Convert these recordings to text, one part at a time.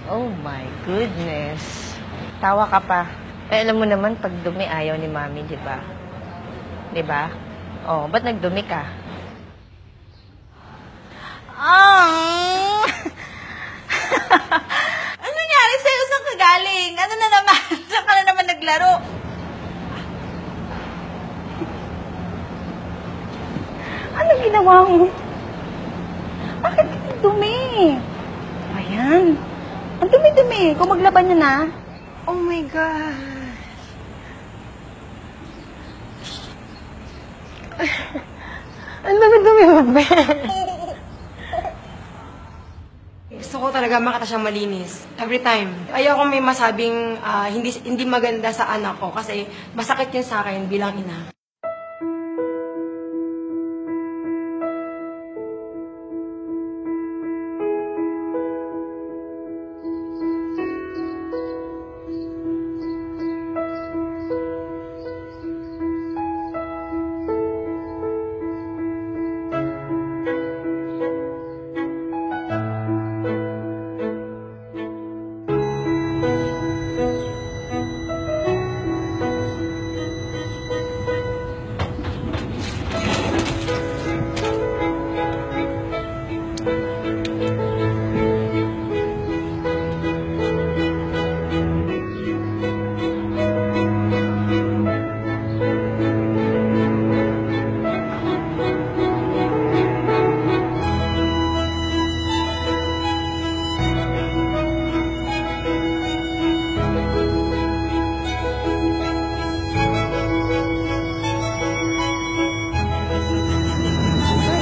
Oh my goodness. Tawa ka pa. Eh, alam mo naman, pag dumi, ayaw ni Mami, di ba? Di ba? Oh, ba't nagdumi ka? Ano nangyari sa'yo? Saan ka galing? Ano na naman? Saan ka na naman naglaro? Ano ginawa mo? Bakit ka dumi? Ayan. Ang dumi-dumi. Kung maglaban niya na. Oh my God. Ang dumi-dumi mo, be. Gusto ko talaga makita siyang malinis. Every time. Ayaw kong may masabing hindi maganda sa anak ko kasi masakit yun sa akin bilang ina.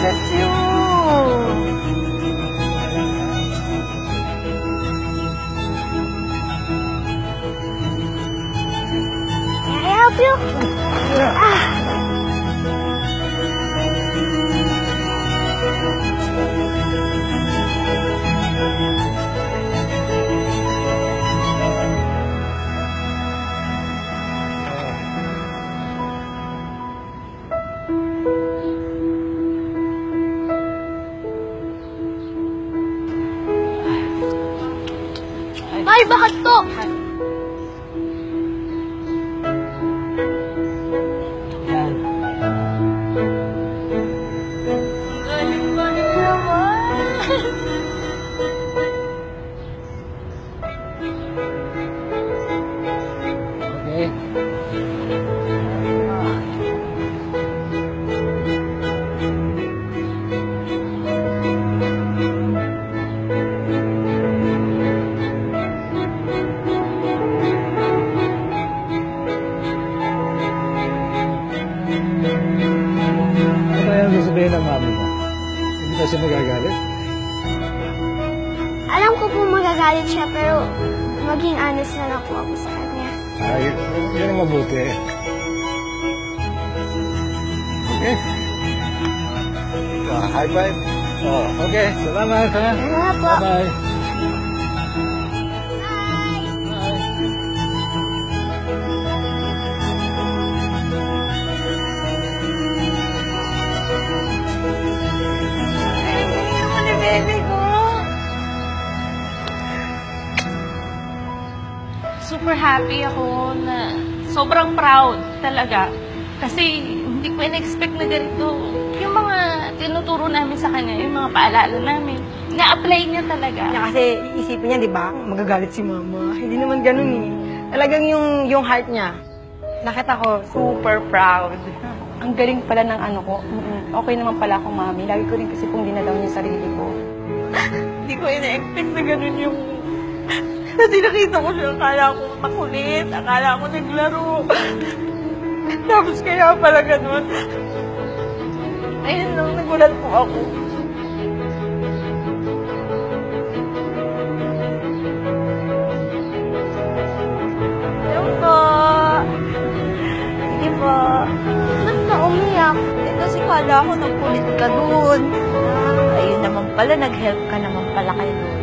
That's you. Can I help you? Ay, bakit to? Yan. Galing ba naman? Okay. Ano kaya ang sabihin ng mami mo? Hindi kasi magagalit? Alam ko po magagalit siya, pero maging honest na lang po ako sa kanya. Ay, yun ang mabuti. Okay? High five. Oh, okay. Salamat, ha? Salamat po. Bye-bye. Baby ko. Super happy ako na sobrang proud talaga. Kasi hindi ko in-expect na ganito. Yung mga tinuturo namin sa kanya, yung mga paalala namin, na-apply niya talaga. Kasi isipin niya, di ba, magagalit si mama. Hindi naman ganun eh. Talagang yung heart niya. Nakita ko, super proud. Ang galing pala ng ano ko. Okay naman pala akong mami. Lagi ko rin kasi pong dinadaw niya sarili ko. Hindi ko ina-expect na ganun yung... Kasi nakita ko siya, akala ko makulit, akala ko naglaro. Tapos kaya pala ganun. Ayun lang, nagulat po ako. Ayun po. Sige po. Ba't ka umiyak? Eh kasi kala ko nagkulit ka dun. Ayun naman pala, nag-help ka naman pala kay Lola.